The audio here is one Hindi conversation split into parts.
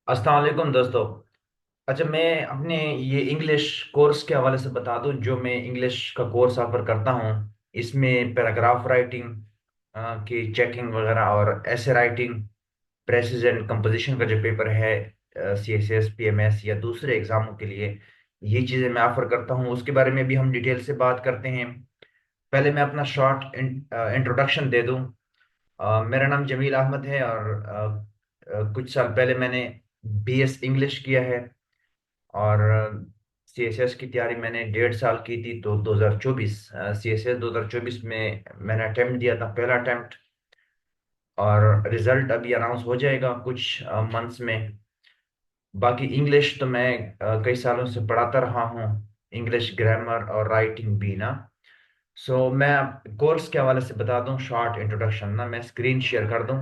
अस्सलाम वालेकुम दोस्तों। अच्छा, मैं अपने ये इंग्लिश कोर्स के हवाले से बता दूं। जो मैं इंग्लिश का कोर्स ऑफर करता हूं, इसमें पैराग्राफ राइटिंग की चेकिंग वगैरह और ऐसे राइटिंग, प्रेसिज एंड कंपोजिशन का जो पेपर है, C S S P M S या दूसरे एग्जामों के लिए, ये चीज़ें मैं ऑफर करता हूं। उसके बारे में भी हम डिटेल से बात करते हैं। पहले मैं अपना शॉर्ट इंट्रोडक्शन दे दूं। मेरा नाम जमील अहमद है और कुछ साल पहले मैंने बीएस इंग्लिश किया है। और सी एस एस की तैयारी मैंने 1.5 साल की थी। तो 2024 सी एस एस 2024 में मैंने अटेम्प्ट दिया था, पहला अटेम्प्ट। और रिजल्ट अभी अनाउंस हो जाएगा कुछ मंथ्स में। बाकी इंग्लिश तो मैं कई सालों से पढ़ाता रहा हूँ, इंग्लिश ग्रामर और राइटिंग भी ना। सो मैं कोर्स के हवाले से बता दूं, शॉर्ट इंट्रोडक्शन ना, मैं स्क्रीन शेयर कर दूं।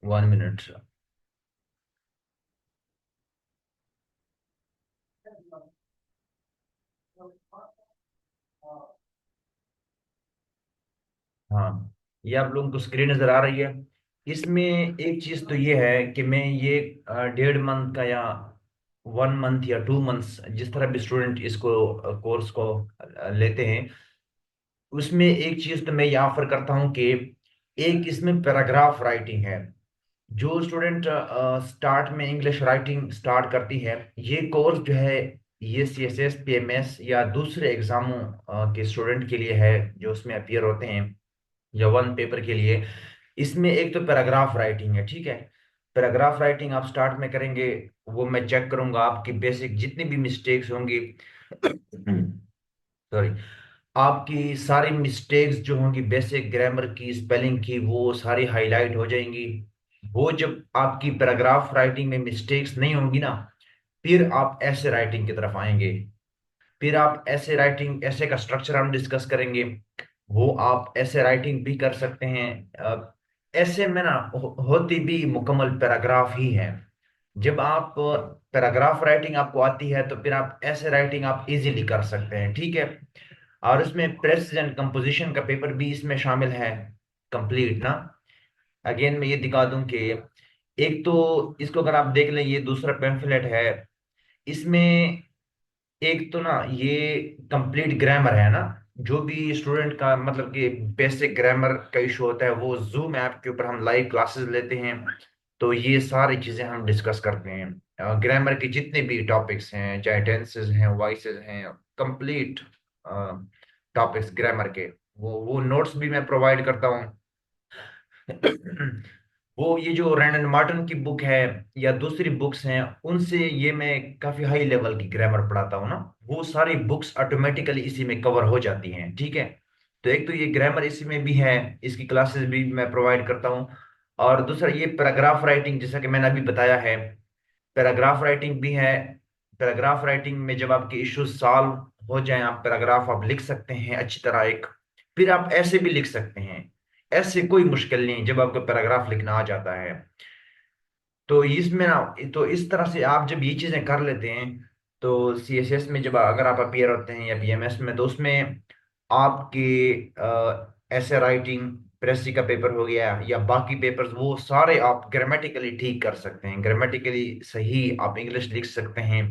1 मिनट। हाँ, ये आप लोगों को स्क्रीन नजर आ रही है। इसमें एक चीज तो ये है कि मैं ये 1.5 मंथ का या 1 मंथ या 2 मंथ्स, जिस तरह भी स्टूडेंट इसको कोर्स को लेते हैं, उसमें एक चीज तो मैं ये ऑफर करता हूँ कि एक इसमें पैराग्राफ राइटिंग है। जो स्टूडेंट स्टार्ट में इंग्लिश राइटिंग स्टार्ट करती है, ये कोर्स जो है, ये C S S P M S या दूसरे एग्जामों के स्टूडेंट के लिए है, जो उसमें अपियर होते हैं, या वन पेपर के लिए। इसमें एक तो पैराग्राफ राइटिंग है, ठीक है। पैराग्राफ राइटिंग आप स्टार्ट में करेंगे, वो मैं चेक करूंगा आपकी बेसिक जितनी भी मिस्टेक्स होंगी, सॉरी, आपकी सारी मिस्टेक्स जो होंगी बेसिक ग्रामर की, स्पेलिंग की, वो सारी हाईलाइट हो जाएंगी। वो जब आपकी पैराग्राफ राइटिंग में मिस्टेक्स नहीं होंगी ना, फिर आप ऐसे राइटिंग की तरफ आएंगे। फिर आप ऐसे राइटिंग, ऐसे का स्ट्रक्चर हम डिस्कस करेंगे। वो आप ऐसे राइटिंग भी कर सकते हैं। ऐसे में ना होती भी मुकम्मल पैराग्राफ ही है। जब आप पैराग्राफ राइटिंग आपको आती है, तो फिर आप ऐसे राइटिंग आप इजीली कर सकते हैं, ठीक है। और इसमें प्रेस एंड कंपोजिशन का पेपर भी इसमें शामिल है, कंप्लीट ना। अगेन मैं ये दिखा दूं कि एक तो इसको अगर आप देख लें, ये दूसरा पेम्फलेट है। इसमें एक तो ना ये कंप्लीट ग्रामर है ना। जो भी स्टूडेंट का मतलब कि बेसिक ग्रामर का इशू होता है, वो जूम ऐप के ऊपर हम लाइव क्लासेस लेते हैं। तो ये सारी चीजें हम डिस्कस करते हैं, ग्रामर के जितने भी टॉपिक्स हैं, चाहे टेंसेस हैं, वॉइसेस हैं, कंप्लीट टॉपिक्स ग्रामर के, वो नोट्स भी मैं प्रोवाइड करता हूँ। वो ये जो रैंडन मार्टन की बुक है या दूसरी बुक्स हैं, उनसे ये मैं काफी हाई लेवल की ग्रामर पढ़ाता हूँ ना। वो सारी बुक्स ऑटोमेटिकली इसी में कवर हो जाती हैं, ठीक है। तो एक तो ये ग्रामर इसी में भी है, इसकी क्लासेस भी मैं प्रोवाइड करता हूँ। और दूसरा ये पैराग्राफ राइटिंग, जैसा कि मैंने अभी बताया है, पैराग्राफ राइटिंग भी है। पैराग्राफ राइटिंग में जब आपके इश्यूज सॉल्व हो जाएं, आप पैराग्राफ आप लिख सकते हैं अच्छी तरह एक। फिर आप ऐसे भी लिख सकते हैं, ऐसे कोई मुश्किल नहीं जब आपको पैराग्राफ लिखना आ जाता है। तो इसमें ना, तो इस तरह से आप जब ये चीजें कर लेते हैं, तो सी एस एस में जब अगर आप अपियर होते हैं या पी एम एस में, तो उसमें आपके ऐसे राइटिंग, प्रेसी का पेपर हो गया या बाकी पेपर्स, वो सारे आप ग्रामेटिकली ठीक कर सकते हैं, ग्रामेटिकली सही आप इंग्लिश लिख सकते हैं।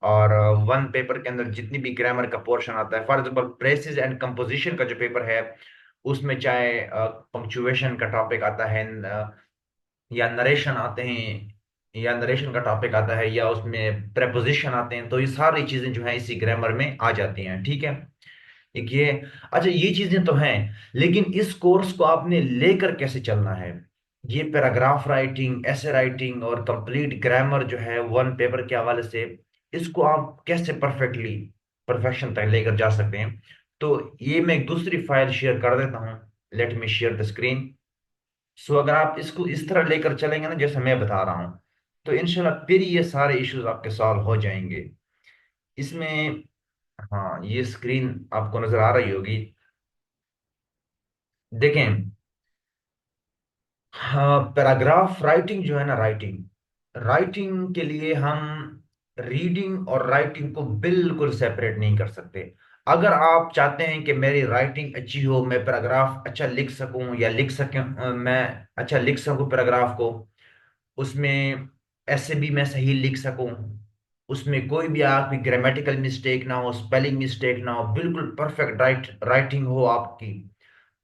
और वन पेपर के अंदर जितनी भी ग्रामर का पोर्शन आता है, for example precious and composition का जो पेपर है, उसमें चाहे पंक्चुएशन का टॉपिक आता है, या नरेशन आते हैं, या नरेशन का टॉपिक आता है, या उसमें प्रेपोजिशन आते हैं, तो ये सारी चीजें जो है इसी ग्रामर में आ जाती हैं, ठीक है। एक ये, अच्छा, ये चीजें तो हैं, लेकिन इस कोर्स को आपने लेकर कैसे चलना है, ये पैराग्राफ राइटिंग, ऐसे राइटिंग और कंप्लीट ग्रामर जो है वन पेपर के हवाले से, इसको आप कैसे परफेक्टली परफेक्शन तक लेकर जा सकते हैं। तो ये मैं एक दूसरी फाइल शेयर कर देता हूँ। Let me share the screen. So अगर आप इसको इस तरह लेकर चलेंगे ना, जैसे मैं बता रहा हूँ, तो इंशाल्लाह फिर ये सारे इश्यूज आपके सॉल्व हो जाएंगे इसमें। हाँ, ये स्क्रीन आपको नजर आ रही होगी, देखें। हाँ, पैराग्राफ राइटिंग जो है ना, राइटिंग राइटिंग के लिए हम रीडिंग और राइटिंग को बिल्कुल सेपरेट नहीं कर सकते। अगर आप चाहते हैं कि मेरी राइटिंग अच्छी हो, मैं पैराग्राफ अच्छा लिख सकूं, या लिख सकें, मैं अच्छा लिख सकूं पैराग्राफ को, उसमें ऐसे भी मैं सही लिख सकूं, उसमें कोई भी आपकी ग्रामेटिकल मिस्टेक ना हो, स्पेलिंग मिस्टेक ना हो, बिल्कुल परफेक्ट राइटिंग हो आपकी।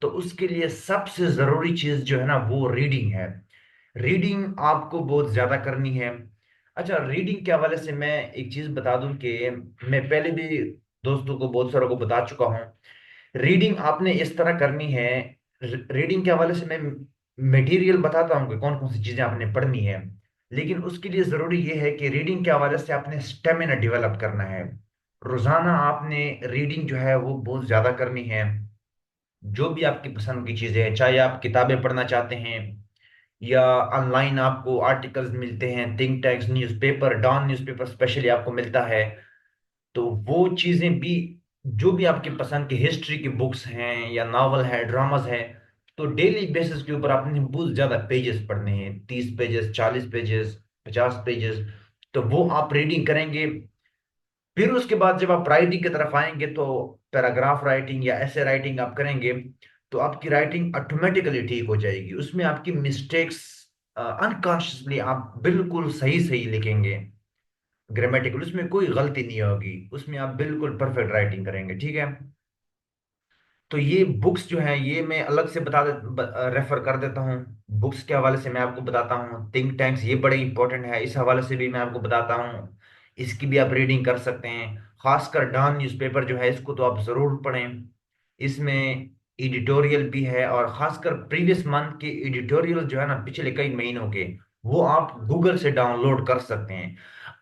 तो उसके लिए सबसे जरूरी चीज जो है ना वो रीडिंग है। रीडिंग आपको बहुत ज्यादा करनी है। अच्छा, रीडिंग के हवाले से मैं एक चीज बता दूं कि मैं पहले भी दोस्तों को बहुत सारों को बता चुका हूं। रीडिंग आपने इस तरह करनी है। रीडिंग के हवाले से मैं मटेरियल बताता हूँ कि कौन कौन सी चीजें आपने पढ़नी है, लेकिन उसके लिए जरूरी ये है कि रीडिंग के हवाले से आपने स्टेमिना डेवलप करना है। रोजाना आपने रीडिंग जो है वो बहुत ज्यादा करनी है। जो भी आपकी पसंद की चीजें हैं, चाहे आप किताबें पढ़ना चाहते हैं या ऑनलाइन आपको आर्टिकल्स मिलते हैं, think tanks newspaper, Dawn newspaper specially आपको मिलता है, तो वो चीजें भी, जो भी आपकी पसंद की हिस्ट्री की बुक्स हैं या नावल है, ड्रामाज है, तो डेली बेसिस के ऊपर आपने बहुत ज्यादा पेजेस पढ़ने हैं, 30 पेजेस, 40 पेजेस, 50 पेजेस। तो वो आप रीडिंग करेंगे। फिर उसके बाद जब आप राइटिंग की तरफ आएंगे तो पैराग्राफ राइटिंग या ऐसे राइटिंग आप करेंगे, तो आपकी राइटिंग ऑटोमेटिकली ठीक हो जाएगी। उसमें आपकी मिस्टेक्स अनकॉन्शियसली आप बिल्कुल सही सही लिखेंगे। ग्रामेटिकल उसमें कोई गलती नहीं होगी, उसमें आप बिल्कुल परफेक्ट राइटिंग करेंगे, ठीक है। तो ये बुक्स जो हैं ये मैं अलग से रेफर कर देता हूँ। बुक्स के हवाले से मैं आपको बताता हूँ, थिंक टैंक्स ये बड़े इंपॉर्टेंट है, इस हवाले से भी मैं आपको बताता हूँ। इसकी भी आप रीडिंग कर सकते हैं। खासकर डॉन न्यूज़पेपर जो है इसको तो आप जरूर पढ़ें। इसमें एडिटोरियल भी है, और खासकर प्रीवियस मंथ के एडिटोरियल जो है ना, पिछले कई महीनों के, वो आप गूगल से डाउनलोड कर सकते हैं।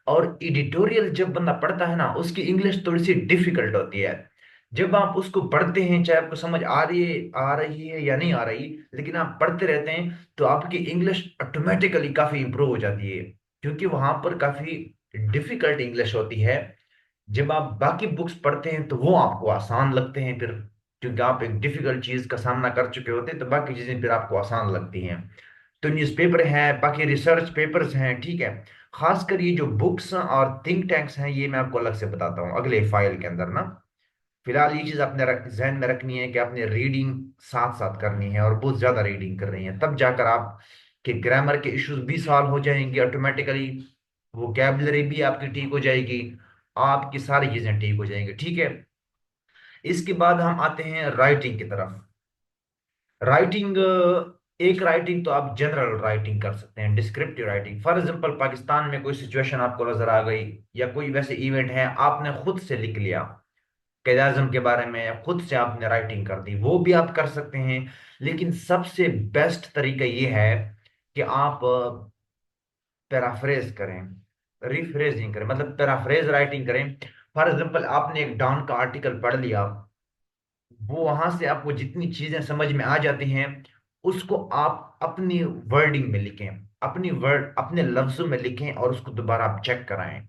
और एडिटोरियल जब बंदा पढ़ता है ना, उसकी इंग्लिश थोड़ी सी डिफिकल्ट होती है। जब आप उसको पढ़ते हैं, चाहे आपको समझ आ रही है या नहीं आ रही, लेकिन आप पढ़ते रहते हैं तो आपकी इंग्लिश ऑटोमेटिकली काफी इंप्रूव हो जाती है, क्योंकि वहां पर काफी डिफिकल्ट इंग्लिश होती है। जब आप बाकी बुक्स पढ़ते हैं तो वो आपको आसान लगते हैं फिर, क्योंकि आप एक डिफिकल्ट चीज का सामना कर चुके होते हैं, तो बाकी चीजें फिर आपको आसान लगती हैं। तो न्यूज़पेपर है, बाकी रिसर्च पेपर्स हैं, ठीक है। खासकर ये जो बुक्स और थिंक टैंक्स हैं ये मैं आपको अलग से बताता हूँ अगले फाइल के अंदर ना। फिलहाल ये चीज आपने जहन में रखनी है कि आपने रीडिंग साथ साथ करनी है, और बहुत ज्यादा रीडिंग कर रही है, तब जाकर आप के ग्रामर के इश्यूज भी सॉल्व हो जाएंगे ऑटोमेटिकली। वोकैबलरी भी आपकी ठीक हो जाएगी, आपकी सारी चीजें ठीक हो जाएंगी, ठीक है। इसके बाद हम आते हैं राइटिंग की तरफ। राइटिंग, एक राइटिंग तो आप जनरल राइटिंग कर सकते हैं, descriptive writing. For example Pakistan में कोई सिचुएशन आपको नजर आ गई, या कोई वैसे इवेंट है आपने खुद से लिख लिया, कैद आजम के बारे में, या खुद से आपने राइटिंग कर दी, वो भी आप कर सकते हैं। लेकिन सबसे बेस्ट तरीका ये है कि आप पैराफ्रेज करें, रिफ्रेजिंग करें, मतलब पैराफ्रेज राइटिंग करें। फॉर एग्जांपल आपने एक डॉन का आर्टिकल पढ़ लिया, वो वहां से आपको जितनी चीजें समझ में आ जाती हैं, उसको आप अपनी वर्डिंग में लिखें, अपनी वर्ड अपने लफ्जों में लिखें, और उसको दोबारा आप चेक कराएं।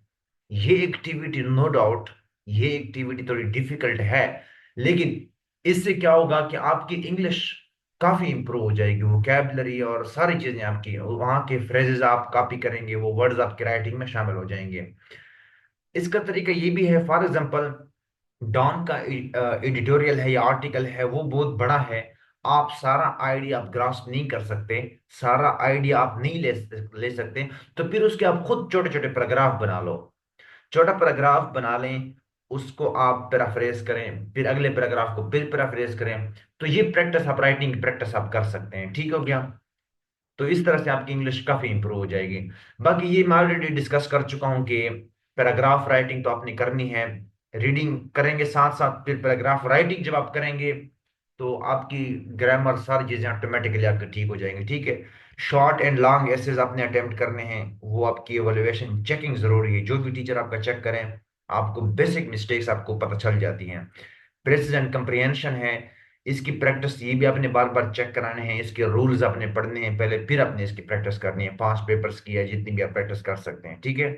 ये एक्टिविटी नो डाउट, ये एक्टिविटी थोड़ी डिफिकल्ट है, लेकिन इससे क्या होगा कि आपकी इंग्लिश काफी इंप्रूव हो जाएगी, वोकैबलरी और सारी चीजें आपकी वहां के फ्रेजेस आप कॉपी करेंगे, वो वर्ड्स आपकी राइटिंग में शामिल हो जाएंगे। इसका तरीका ये भी है, फॉर एग्जांपल डॉन का एडिटोरियल है या आर्टिकल है वो बहुत बड़ा है, आप सारा आइडिया आप ग्रास्प नहीं कर सकते, सारा आइडिया आप नहीं ले सकते, तो फिर उसके आप खुद छोटे छोटे पैराग्राफ बना लो, छोटा पैराग्राफ बना लें, उसको आप पैराफ्रेज करें, फिर अगले पैराग्राफ को फिर पैराफ्रेज करें। तो ये प्रैक्टिस आप, राइटिंग की प्रैक्टिस आप कर सकते हैं, ठीक हो गया। तो इस तरह से आपकी इंग्लिश काफी इंप्रूव हो जाएगी। बाकी ये मैं ऑलरेडी डिस्कस कर चुका हूँ कि पैराग्राफ राइटिंग तो आपने करनी है, रीडिंग करेंगे साथ साथ, फिर पैराग्राफ राइटिंग जब आप करेंगे तो आपकी ग्रामर सारी चीजें ऑटोमेटिकली आपकी ठीक हो जाएंगी, ठीक है। शॉर्ट एंड लॉन्ग एसेज आपने अटेम्प्ट करने हैं, वो आपकी एवोल्यूएशन चेकिंग जरूरी है, जो भी टीचर आपका चेक करें, आपको बेसिक मिस्टेक्स आपको पता चल जाती हैं। प्रेसिडेंट कंप्रिहेंशन है, इसकी प्रैक्टिस ये भी आपने बार बार चेक कराने हैं, इसके रूल्स आपने पढ़ने हैं पहले, फिर आपने इसकी प्रैक्टिस करनी है, 5 पेपर्स की है, जितनी भी आप प्रैक्टिस कर सकते हैं, ठीक है।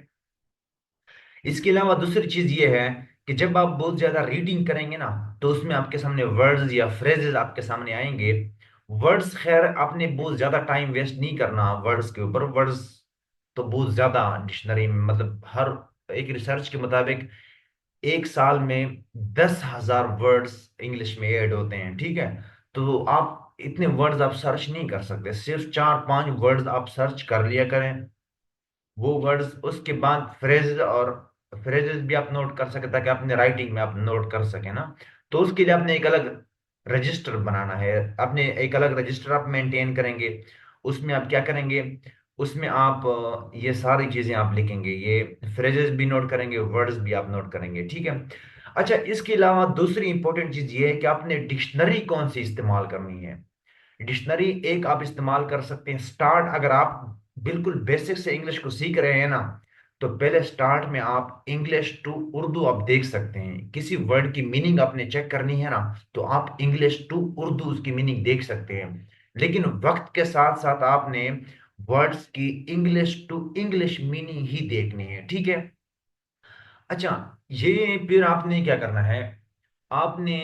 इसके अलावा दूसरी चीज ये है कि जब आप बहुत ज्यादा रीडिंग करेंगे ना, तो उसमें आपके सामने वर्ड्स या फ्रेजेस आपके सामने आएंगे। वर्ड्स, खैर आपने बहुत ज्यादा टाइम वेस्ट नहीं करना वर्ड्स के ऊपर। वर्ड्स तो बहुत ज्यादा डिक्शनरी में, मतलब हर एक रिसर्च के मुताबिक एक साल में 10,000 वर्ड्स इंग्लिश में ऐड होते हैं, ठीक है। तो आप इतने वर्ड्स आप सर्च नहीं कर सकते, सिर्फ 4-5 वर्ड्स आप सर्च कर लिया करें, वो वर्ड्स, उसके बाद फ्रेजेस, और फ्रेजेस भी आप नोट कर सके ताकि अपने राइटिंग में आप नोट कर सके ना। तो उसके लिए आपने एक अलग रजिस्टर बनाना है, आपने एक अलग रजिस्टर आप मेंटेन करेंगे। उसमें आप क्या करेंगे, उसमें आप ये सारी चीजें आप लिखेंगे, ये फ्रेजेस भी नोट करेंगे, वर्ड्स भी आप नोट करेंगे, ठीक है। अच्छा, इसके अलावा दूसरी इंपॉर्टेंट चीज ये है कि आपने डिक्शनरी कौन सी इस्तेमाल करनी है। डिक्शनरी एक आप इस्तेमाल कर सकते हैं स्टार्ट, अगर आप बिल्कुल बेसिक से इंग्लिश को सीख रहे हैं ना, तो पहले स्टार्ट में आप इंग्लिश टू उर्दू आप देख सकते हैं। किसी वर्ड की मीनिंग आपने चेक करनी है ना, तो आप इंग्लिश टू उर्दू उसकी मीनिंग देख सकते हैं। लेकिन वक्त के साथ साथ आपने वर्ड्स की इंग्लिश टू इंग्लिश मीनिंग ही देखनी है, ठीक है। अच्छा, ये फिर आपने क्या करना है, आपने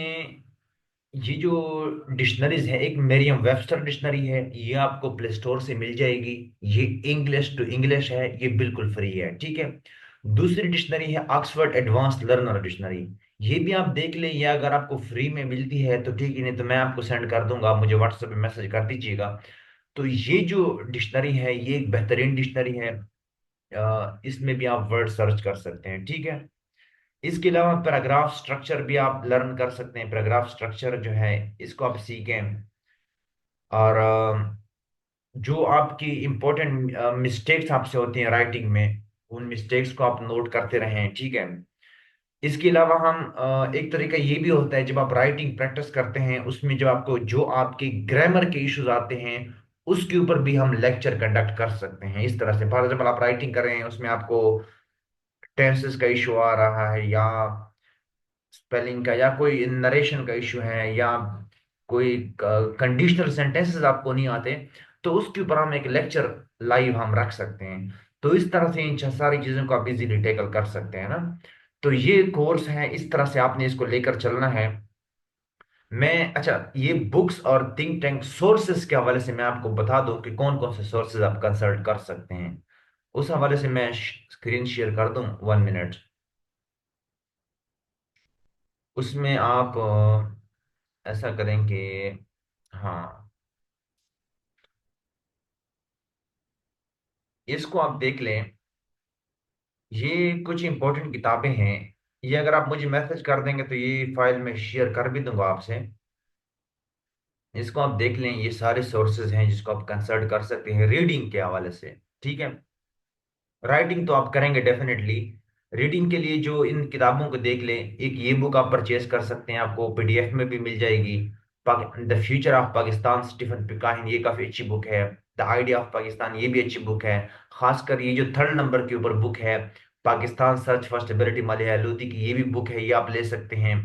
ये जो डिक्शनरीज है, एक मेरियम वेबस्टर डिक्शनरी है, ये आपको प्ले स्टोर से मिल जाएगी। ये इंग्लिश टू इंग्लिश है, ये बिल्कुल फ्री है, ठीक है। दूसरी डिक्शनरी है ऑक्सफोर्ड एडवांस लर्नर डिक्शनरी। ये भी आप देख लें, ये अगर आपको फ्री में मिलती है तो ठीक है, नहीं तो मैं आपको सेंड कर दूंगा, आप मुझे व्हाट्सएप पे मैसेज कर दीजिएगा। तो ये जो डिक्शनरी है, ये एक बेहतरीन डिक्शनरी है। इसमें भी आप वर्ड सर्च कर सकते हैं, ठीक है। इसके अलावा पैराग्राफ स्ट्रक्चर भी आप लर्न कर सकते हैं। पैराग्राफ स्ट्रक्चर जो है, इसको आप सीखें। और जो आपकी इंपॉर्टेंट मिस्टेक्स आपसे होती हैं राइटिंग में, उन मिस्टेक्स को आप नोट करते रहें, ठीक है। इसके अलावा हम एक तरीका ये भी होता है, जब आप राइटिंग प्रैक्टिस करते हैं, उसमें जब आपको जो आपके ग्रामर के इश्यूज आते हैं, उसके ऊपर भी हम लेक्चर कंडक्ट कर सकते हैं। इस तरह से फॉर एग्जाम्पल आप राइटिंग कर रहे हैं, उसमें आपको टेंसेस का इशू आ रहा है, या स्पेलिंग का, या कोई नरेशन का इशू है, या कोई कंडीशनल सेंटेंसेस आपको नहीं आते, तो उसके ऊपर हम एक लेक्चर लाइव हम रख सकते हैं। तो इस तरह से इन सारी चीजों को आप इजीली टैकल कर सकते हैं ना। तो ये कोर्स है, इस तरह से आपने इसको लेकर चलना है। मैं, अच्छा, ये बुक्स और थिंक टैंक सोर्सेज के हवाले से मैं आपको बता दूं कि कौन कौन से सोर्सेज आप कंसल्ट कर सकते हैं। उस हवाले से मैं स्क्रीन शेयर कर दूं, 1 मिनट। उसमें आप ऐसा करें कि, हाँ, इसको आप देख लें। ये कुछ इंपॉर्टेंट किताबें हैं। ये अगर आप मुझे मैसेज कर देंगे तो ये फाइल में शेयर कर भी दूंगा आपसे। इसको आप देख लें, ये सारे सोर्सेज हैं जिसको आप कंसल्ट कर सकते हैं रीडिंग के हवाले से, ठीक है। राइटिंग तो आप करेंगे डेफिनेटली। रीडिंग के लिए जो इन किताबों को देख लें, एक ये बुक आप परचेज कर सकते हैं, आपको पीडीएफ में भी मिल जाएगी। The future of Pakistan, Stephen पिकाइन, ये काफ़ी अच्छी बुक है। द आइडिया ऑफ पाकिस्तान, ये भी अच्छी बुक है। खासकर ये जो 3rd नंबर के ऊपर बुक है, Pakistan search for stability, Maliha Lodhi की, ये भी बुक है, ये आप ले सकते हैं।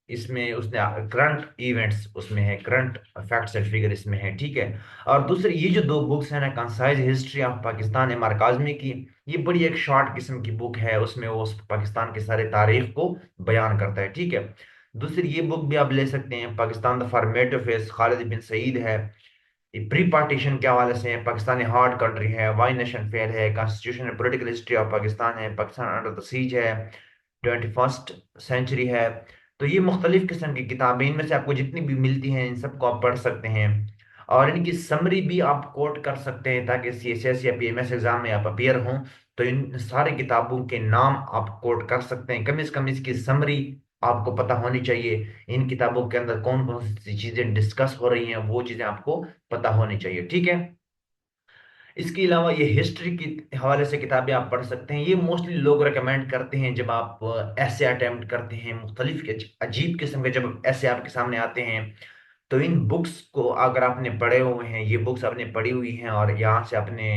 इसमें उसने करंट इवेंट्स उसमें है, करंट फैक्ट्स एंड फिगर इसमें है, ठीक है। और दूसरी ये जो दो बुक्स हैं ना, कंसाइज हिस्ट्री ऑफ पाकिस्तान है मार्काजमी की, ये बड़ी एक शॉर्ट किस्म की बुक है, उसमें वो उस पाकिस्तान के सारे तारीख को बयान करता है, ठीक है। दूसरी ये बुक भी आप ले सकते हैं, Pakistan the formative phase, Khalid bin Sayeed है। ये प्री पार्टीशन के हवाले से है, पाकिस्तान हार्ड कंट्री है, वाई नेशन फेल है, constitution and political history of Pakistan है, पाकिस्तान अंडर द सीज है, 21st सेंचुरी है। तो ये मुख्तलिफ किस्म की किताबें, इनमें से आपको जितनी भी मिलती हैं इन सबको आप पढ़ सकते हैं। और इनकी समरी भी आप कोट कर सकते हैं, ताकि सीएसएस या पीएमएस एग्जाम में आप अपियर हों, तो इन सारी किताबों के नाम आप कोट कर सकते हैं। कम से कम इसकी समरी आपको पता होनी चाहिए। इन किताबों के अंदर कौन कौन सी चीजें डिस्कस हो रही हैं, वो चीजें आपको पता होनी चाहिए, ठीक है। इसके अलावा ये हिस्ट्री के हवाले से किताबें आप पढ़ सकते हैं। ये मोस्टली लोग रेकमेंड करते हैं जब आप ऐसे अटेम्प्ट करते हैं, मुख्तलिफ अजीब किस्म के जब ऐसे आपके सामने आते हैं। तो इन बुक्स को अगर आपने पढ़े हुए हैं, ये बुक्स आपने पढ़ी हुई हैं, और यहाँ से आपने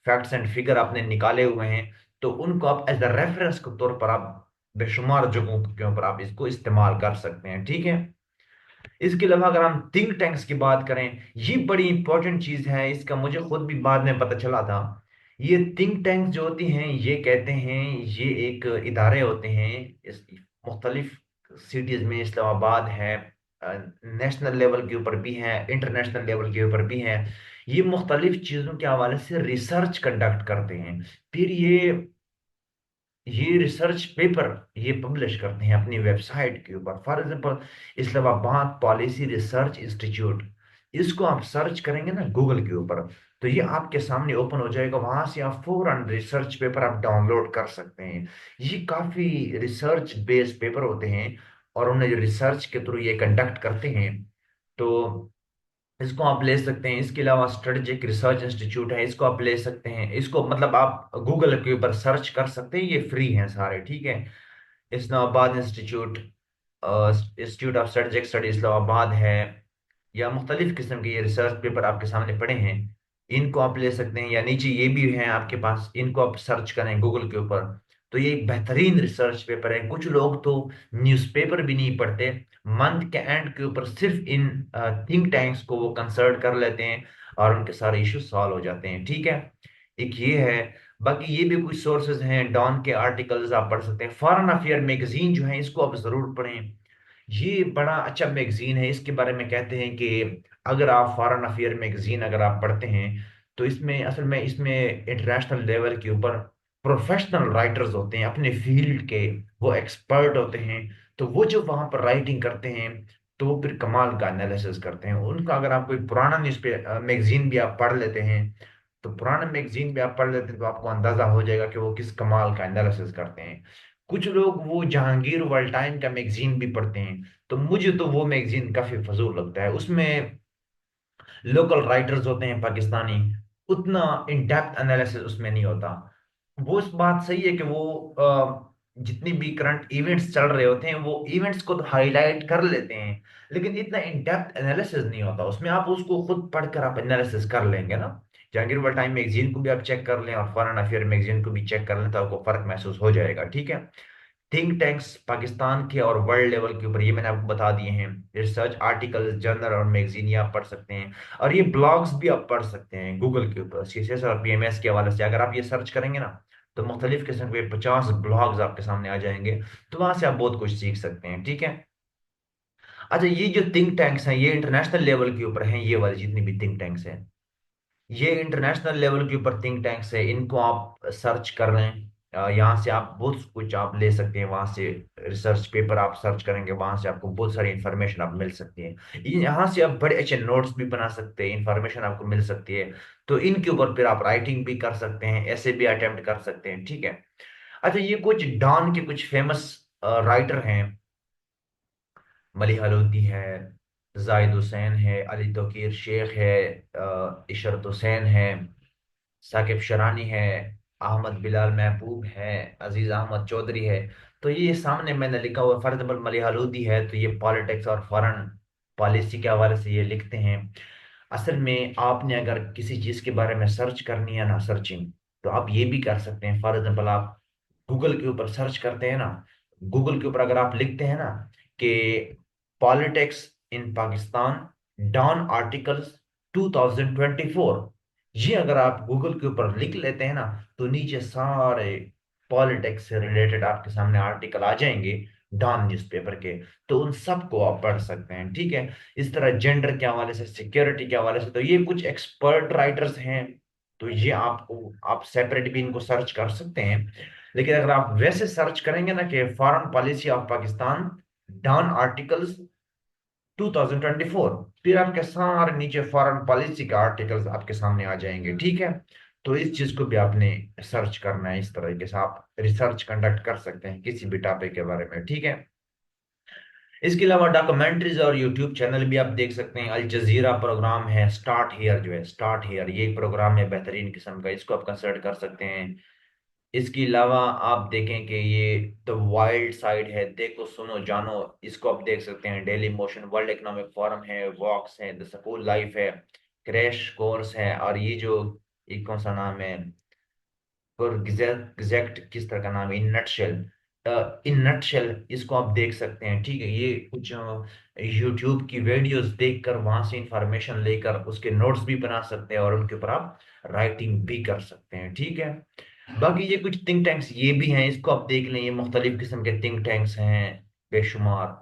फैक्ट्स एंड फिगर आपने निकाले हुए हैं, तो उनको आप एज अ रेफरेंस के तौर पर आप बेशुमार जगहों के ऊपर आप इसको इस्तेमाल कर सकते हैं, ठीक है। इसके अलावा अगर हम थिंक टैंक्स की बात करें, ये बड़ी इंपॉर्टेंट चीज है, इसका मुझे खुद भी बाद में पता चला था। ये थिंक टैंक्स जो होती हैं, ये कहते हैं, ये एक इदारे होते हैं, इस मुख्तलिफ सिटीज में, इस्लामाबाद है, नेशनल लेवल के ऊपर भी हैं, इंटरनेशनल लेवल के ऊपर भी हैं। ये मुख्तलिफ चीज़ों के हवाले से रिसर्च कंडक्ट करते हैं। फिर ये रिसर्च पेपर ये पब्लिश करते हैं अपनी वेबसाइट के ऊपर। For example, Islamabad policy research institute, इसको आप सर्च करेंगे ना गूगल के ऊपर, तो ये आपके सामने ओपन हो जाएगा, वहां से आप फौरन रिसर्च पेपर आप डाउनलोड कर सकते हैं। ये काफी रिसर्च बेस्ड पेपर होते हैं, और उन्हें जो रिसर्च के थ्रू ये कंडक्ट करते हैं, तो इसको आप ले सकते हैं। इसके अलावा स्ट्रेटेजिक रिसर्च इंस्टीट्यूट है, इसको आप ले सकते हैं। इसको मतलब आप गूगल के ऊपर सर्च कर सकते हैं, ये फ्री हैं सारे, ठीक है। Islamabad institute, institute of strategic study Islamabad है, या मुख्तलिफ किस्म के ये रिसर्च पेपर आपके सामने पड़े हैं, इनको आप ले सकते हैं। या नीचे ये भी हैं आपके पास, इनको आप सर्च करें गूगल के ऊपर। तो ये एक बेहतरीन रिसर्च पेपर है। कुछ लोग तो न्यूज़पेपर भी नहीं पढ़ते, मंथ के एंड के ऊपर सिर्फ इन थिंक टैंक्स को वो कंसल्ट कर लेते हैं, और उनके सारे इश्यूज सॉल्व हो जाते हैं, ठीक है। एक ये है। बाकी ये भी कुछ सोर्सेज हैं, डॉन के आर्टिकल्स आप पढ़ सकते हैं। फॉरेन अफेयर मैगजीन जो है, इसको आप जरूर पढ़ें। ये बड़ा अच्छा मैगजीन है। इसके बारे में कहते हैं कि अगर आप फॉरेन अफेयर मैगजीन अगर आप पढ़ते हैं, तो इसमें असल में इसमें इंटरनेशनल लेवल के ऊपर प्रोफेशनल राइटर्स होते हैं अपने फील्ड के, वो एक्सपर्ट होते हैं। तो वो जो वहां पर राइटिंग करते हैं, तो वो फिर कमाल का एनालिसिस करते हैं उनका। अगर आप कोई पुराना न्यूज़ मैगजीन भी आप पढ़ लेते हैं, तो पुराना मैगजीन भी आप पढ़ लेते हैं, तो आपको अंदाजा हो जाएगा कि वो किस कमाल का एनालिसिस करते हैं। कुछ लोग वो जहांगीर वर्ल्ड टाइम का मैगजीन भी पढ़ते हैं, तो मुझे तो वो मैगजीन काफी फजूल लगता है। उसमें लोकल राइटर्स होते हैं पाकिस्तानी, उतना इन डेप्थ एनालिसिस उसमें नहीं होता। वो इस बात सही है कि वो जितनी भी करंट इवेंट्स चल रहे होते हैं, वो इवेंट्स को तो हाईलाइट कर लेते हैं, लेकिन इतना इन डेप्थ एनालिसिस नहीं होता उसमें। आप उसको खुद पढ़कर आप एनालिसिस कर लेंगे ना। जहांगीर वर्ल्ड टाइम मैगजीन को भी आप चेक कर लें, और फॉरेन अफेयर मैगजीन को भी चेक कर लें, तो आपको फर्क महसूस हो जाएगा, ठीक है। थिंक टैंक्स पाकिस्तान के और वर्ल्ड लेवल के ऊपर ये मैंने आपको बता दिए हैं। रिसर्च आर्टिकल, जर्नल और मैगजीन ये आप पढ़ सकते हैं। और ये ब्लॉग्स भी आप पढ़ सकते हैं गूगल के ऊपर, सीसीएस और पीएमएस के हवाले से। अगर आप ये सर्च करेंगे ना, तो मुख्तलिफ किस्म के 50 ब्लॉग्स आपके सामने आ जाएंगे। तो वहां से आप बहुत कुछ सीख सकते हैं, ठीक है। अच्छा, ये जो थिंक टैंक्स हैं, ये इंटरनेशनल लेवल के ऊपर हैं। ये वाली जितनी भी थिंक टैंक्स हैं, ये इंटरनेशनल लेवल के ऊपर थिंक टैंक्स है। इनको आप सर्च कर लें, यहाँ से आप बहुत कुछ आप ले सकते हैं। वहाँ से रिसर्च पेपर आप सर्च करेंगे, वहाँ से आपको बहुत सारी इंफॉर्मेशन आप मिल सकती है। यहाँ से आप बड़े अच्छे नोट्स भी बना सकते हैं, इंफॉर्मेशन आपको मिल सकती है। तो इनके ऊपर फिर आप राइटिंग भी कर सकते हैं, ऐसे भी अटेम्प्ट कर सकते हैं, ठीक है। अच्छा, ये कुछ डॉन के कुछ फेमस राइटर हैं। मलिहा लोधी है, जाहिद हुसैन है, अली तौकीर शेख है, इशरत हुसैन है, साकिब शरानी है, अहमद बिलाल महबूब है, अजीज अहमद चौधरी है। तो ये सामने मैंने लिखा हुआ फर्जबल मलिहालूदी है, तो ये पॉलिटिक्स और फॉरेन पॉलिसी के हवाले से ये लिखते हैं। असल में आपने अगर किसी चीज के बारे में सर्च करनी है ना, सर्चिंग, तो आप ये भी कर सकते हैं। फॉर एग्जाम्पल, आप गूगल के ऊपर सर्च करते हैं ना, गूगल के ऊपर अगर आप लिखते हैं ना कि politics in Pakistan Dawn articles 2024, ये अगर आप गूगल के ऊपर लिख लेते हैं ना, तो नीचे सारे पॉलिटिक्स से रिलेटेड आपके सामने आर्टिकल आ जाएंगे डॉन न्यूज़पेपर के। तो उन सबको आप पढ़ सकते हैं, ठीक है। इस तरह जेंडर के हवाले से, सिक्योरिटी के हवाले से, तो ये कुछ एक्सपर्ट राइटर्स हैं। तो ये आपको, आप सेपरेट भी इनको सर्च कर सकते हैं। लेकिन अगर आप वैसे सर्च करेंगे ना कि foreign policy of Pakistan Dawn articles 2024, फिर आपके सारे नीचे फॉरेन पॉलिसी के आर्टिकल्स आपके सामने आ जाएंगे, ठीक है। तो इस चीज को भी आपने सर्च करना है। इस तरीके से आप रिसर्च कंडक्ट कर सकते हैं किसी भी टॉपिक के बारे में, ठीक है। इसके अलावा डॉक्यूमेंट्रीज और यूट्यूब चैनल भी आप देख सकते हैं। अल जजीरा प्रोग्राम है, स्टार्ट हियर जो है, स्टार्ट हियर, ये एक प्रोग्राम है बेहतरीन किस्म का, इसको आप कंसल्ट कर सकते हैं। इसके अलावा आप देखें कि ये द वाइल्ड साइड है, देखो सुनो जानो, इसको आप देख सकते हैं। Daily motion, world economic forum है, वॉक्स है, द स्कूल लाइफ है, क्रैश कोर्स है, और ये जो, ये कौन सा नाम है, और एग्जैक्ट किस तरह का नाम है, इन नटशेल, इन नटशेल, इसको आप देख सकते हैं, ठीक है। ये कुछ यूट्यूब की वीडियोस देखकर वहां से इंफॉर्मेशन लेकर उसके नोट्स भी बना सकते हैं, और उनके ऊपर आप राइटिंग भी कर सकते हैं, ठीक है। बाकी ये कुछ थिंक टैंक्स ये भी हैं, इसको आप देख लें। ये मुख्तलिफ किस्म के थिंक टैंक्स हैं बेशुमार।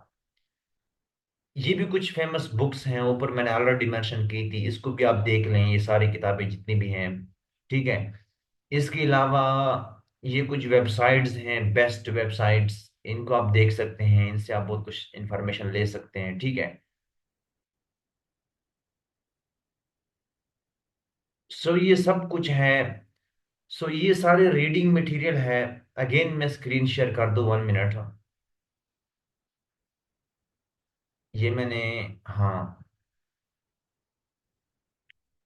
ये भी कुछ फेमस बुक्स हैं, ऊपर मैंने ऑलरेडी मेंशन की थी, इसको भी आप देख लें, ये सारी किताबें जितनी भी हैं, ठीक है। इसके अलावा ये कुछ वेबसाइट्स हैं, बेस्ट वेबसाइट्स, इनको आप देख सकते हैं, इनसे आप बहुत कुछ इंफॉर्मेशन ले सकते हैं, ठीक है। सो ये सब कुछ है। सो ये सारे रीडिंग मटेरियल है। अगेन मैं स्क्रीन शेयर कर दूं, 1 मिनट। ये मैंने, हाँ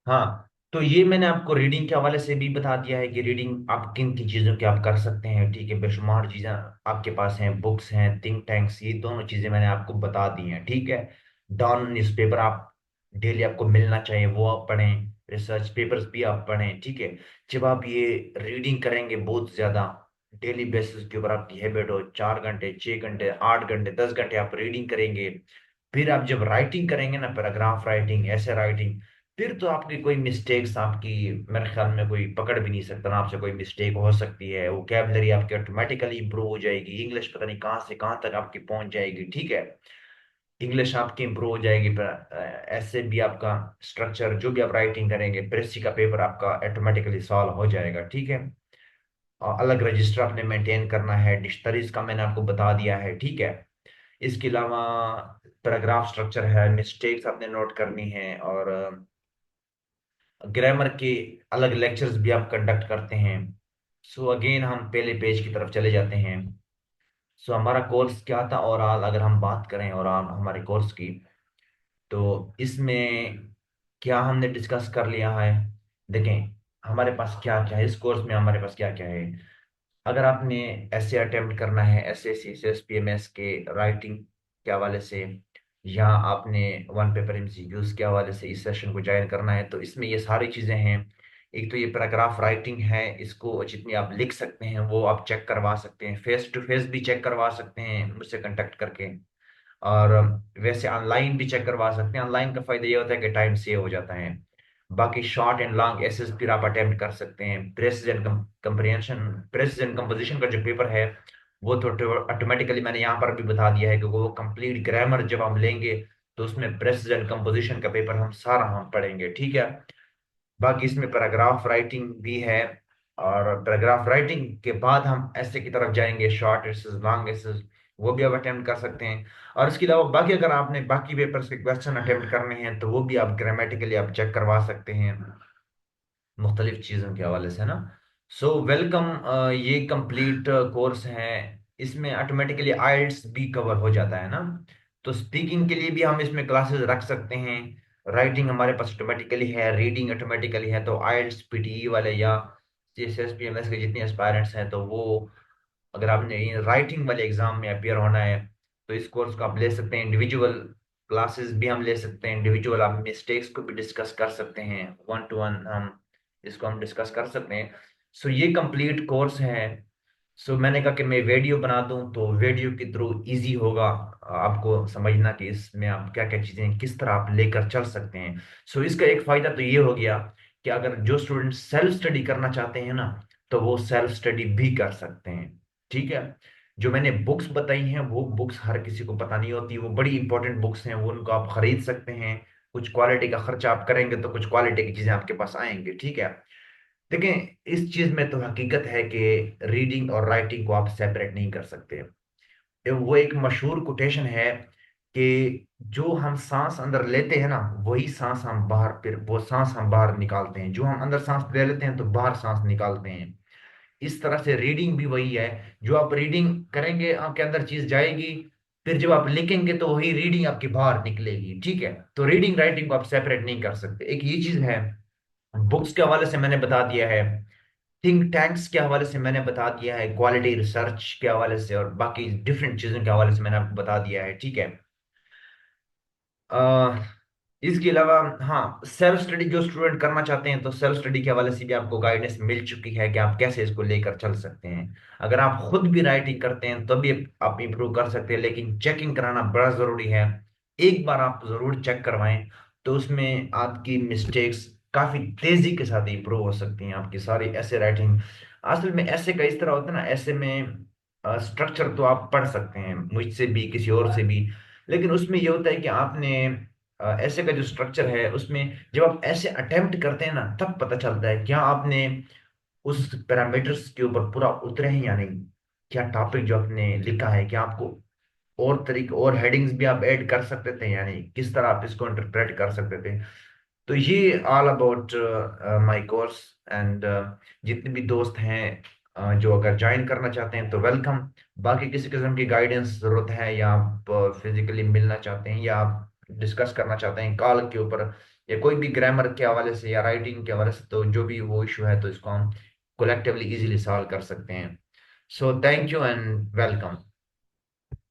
हाँ, तो ये मैंने आपको रीडिंग के हवाले से भी बता दिया है कि रीडिंग आप किन किन चीज़ों की आप कर सकते हैं, ठीक है। बेशुमार चीज़ें आपके पास हैं, बुक्स हैं, थिंक टैंक्स, ये दोनों चीज़ें मैंने आपको बता दी हैं, ठीक है। डॉन न्यूज़पेपर आप डेली आपको मिलना चाहिए, वो आप पढ़ें। रिसर्च पेपर्स भी आप पढ़ें, ठीक है। जब आप ये रीडिंग करेंगे बहुत ज़्यादा, डेली बेसिस के ऊपर आपकी हैबिट हो, 4 घंटे, 6 घंटे, 8 घंटे, 10 घंटे आप रीडिंग करेंगे, फिर आप जब राइटिंग करेंगे ना, पैराग्राफ राइटिंग, ऐसे राइटिंग, फिर तो आपकी कोई मिस्टेक्स आपकी, मेरे ख्याल में कोई पकड़ भी नहीं सकता ना, आपसे कोई मिस्टेक हो सकती है। वोकैबलरी आपकी ऑटोमेटिकली इंप्रूव हो जाएगी, इंग्लिश पता नहीं कहाँ से कहाँ तक आपकी पहुंच जाएगी, ठीक है। इंग्लिश आपकी इंप्रूव हो जाएगी, ऐसे भी आपका स्ट्रक्चर, जो भी आप राइटिंग करेंगे, प्रेसी का पेपर आपका ऑटोमेटिकली सॉल्व हो जाएगा, ठीक है। और अलग रजिस्टर आपने मेंटेन करना है, डिक्शनरीज का मैंने आपको बता दिया है, ठीक है। इसके अलावा पैराग्राफ स्ट्रक्चर है, मिस्टेक्स आपने नोट करनी है, और ग्रामर के अलग लेक्चर्स भी आप कंडक्ट करते हैं। सो अगेन हम पहले पेज की तरफ चले जाते हैं। सो हमारा कोर्स क्या था ओवरऑल, अगर हम बात करें ओवरऑल हमारे कोर्स की, तो इसमें क्या हमने डिस्कस कर लिया है। देखें, हमारे पास क्या क्या है इस कोर्स में, हमारे पास क्या क्या है। अगर आपने ऐसे अटेम्प्ट करना है, S S C S P M S के राइटिंग के हवाले से, या आपने वन पेपर एमसीक्यूज के हवाले से इस सेशन को ज्वाइन करना है, तो इसमें ये सारी चीज़ें हैं। एक तो ये पैराग्राफ राइटिंग है, इसको जितनी आप लिख सकते हैं वो आप चेक करवा सकते हैं, फेस टू फेस भी चेक करवा सकते हैं मुझसे कांटेक्ट करके, और वैसे ऑनलाइन भी चेक करवा सकते हैं। ऑनलाइन का फायदा ये होता है कि टाइम सेव हो जाता है। बाकी शॉर्ट एंड लॉन्ग एसेस फिर आप अटेम्प्ट कर सकते हैं। Precious and comprehension, precious and composition का जो पेपर है, वो तो ऑटोमेटिकली मैंने यहाँ पर भी बता दिया है कि वो कंप्लीट ग्रामर जब हम लेंगे, तो उसमें प्रेसिज एंड कंपोजिशन का पेपर हम सारा हम पढ़ेंगे, ठीक है। बाकी इसमें पैराग्राफ राइटिंग भी है, और पैराग्राफ राइटिंग के बाद हम ऐसे की तरफ जाएंगे, शॉर्ट एसेस, लॉन्ग एसेस, वो भी आप अटेम्प्ट कर सकते हैं। और इसके अलावा बाकी अगर आपने बाकी पेपर्स के क्वेश्चन अटेम्प्ट करने हैं, तो वो भी आप ग्रामेटिकली आप चेक करवा सकते हैं, मुख्तलिफ चीज़ों के हवाले से ना। सो वेलकम, ये कंप्लीट कोर्स है। इसमें ऑटोमेटिकली आइल्स भी कवर हो जाता है ना, तो स्पीकिंग के लिए भी हम इसमें क्लासेस रख सकते हैं। राइटिंग हमारे पास ऑटोमेटिकली है, रीडिंग ऑटोमेटिकली है, तो आइल्स पीटीई वाले या सीएसएस पीएमएस के जितने एस्पायरेंट्स हैं, तो वो अगर आपने राइटिंग वाले एग्जाम में अपियर होना है, तो इस कोर्स को आप ले सकते हैं। इंडिविजुअल क्लासेस भी हम ले सकते हैं, इंडिविजुअल आप मिस्टेक्स को भी डिस्कस कर सकते हैं, वन टू वन हम इसको हम डिस्कस कर सकते हैं। सो ये कंप्लीट कोर्स है। सो मैंने कहा कि मैं वीडियो बना दूं, तो वीडियो के थ्रू इजी होगा आपको समझना कि इसमें आप क्या क्या चीज़ें किस तरह आप लेकर चल सकते हैं। सो इसका एक फ़ायदा तो ये हो गया कि अगर जो स्टूडेंट सेल्फ स्टडी करना चाहते हैं ना, तो वो सेल्फ स्टडी भी कर सकते हैं, ठीक है। जो मैंने बुक्स बताई हैं, वो बुक्स हर किसी को पता नहीं होती, वो बड़ी इंपॉर्टेंट बुक्स हैं, वो उनको आप खरीद सकते हैं। कुछ क्वालिटी का खर्चा आप करेंगे, तो कुछ क्वालिटी की चीज़ें आपके पास आएंगी, ठीक है। देखें, इस चीज में तो हकीकत है कि रीडिंग और राइटिंग को आप सेपरेट नहीं कर सकते। वो एक मशहूर कोटेशन है कि जो हम सांस अंदर लेते हैं ना, वही सांस हम बाहर, फिर वो सांस हम बाहर निकालते हैं। जो हम अंदर सांस ले लेते हैं, तो बाहर सांस निकालते हैं। इस तरह से रीडिंग भी वही है। जो आप रीडिंग करेंगे, आपके अंदर चीज जाएगी, फिर जब आप लिखेंगे, तो वही रीडिंग आपकी बाहर निकलेगी, ठीक है। तो रीडिंग राइटिंग को आप सेपरेट नहीं कर सकते, एक ये चीज है। बुक्स के हवाले से मैंने बता दिया है, थिंक टैंक्स के हवाले से मैंने बता दिया है, क्वालिटी रिसर्च के हवाले से, और बाकी डिफरेंट चीज़ों के हवाले से मैंने आपको बता दिया है, ठीक है। अह, इसके अलावा हाँ, सेल्फ स्टडी जो स्टूडेंट करना चाहते हैं, तो सेल्फ स्टडी के हवाले से भी आपको गाइडेंस मिल चुकी है कि आप कैसे इसको लेकर चल सकते हैं। अगर आप खुद भी राइटिंग करते हैं, तो भी आप इंप्रूव कर सकते हैं, लेकिन चेकिंग कराना बड़ा ज़रूरी है। एक बार आप ज़रूर चेक करवाएं, तो उसमें आपकी मिस्टेक्स काफ़ी तेज़ी के साथ इंप्रूव हो सकती हैं, आपकी सारी ऐसे राइटिंग। असल में ऐसे का इस तरह होता है ना, ऐसे में स्ट्रक्चर तो आप पढ़ सकते हैं मुझसे भी, किसी और से भी, लेकिन उसमें ये होता है कि आपने ऐसे का जो स्ट्रक्चर है, उसमें जब आप ऐसे अटेम्प्ट करते हैं ना, तब पता चलता है क्या आपने उस पैरामीटर्स के ऊपर पूरा उतरे हैं या नहीं। क्या टॉपिक जो आपने लिखा है, क्या आपको और तरीके और हेडिंग्स भी आप ऐड कर सकते थे या नहीं, किस तरह आप इसको इंटरप्रेट कर सकते थे। तो ये all about my course. And जितने भी दोस्त हैं जो अगर ज्वाइन करना चाहते हैं तो वेलकम। बाकी किसी किस्म की गाइडेंस जरूरत है, या आप फिजिकली मिलना चाहते हैं, या आप डिस्कस करना चाहते हैं कॉल के ऊपर, या कोई भी ग्रामर के हवाले से या राइटिंग के हवाले से, तो जो भी वो इशू है तो इसको हम कोलेक्टिवली इजीली सॉल्व कर सकते हैं। So thank you and welcome.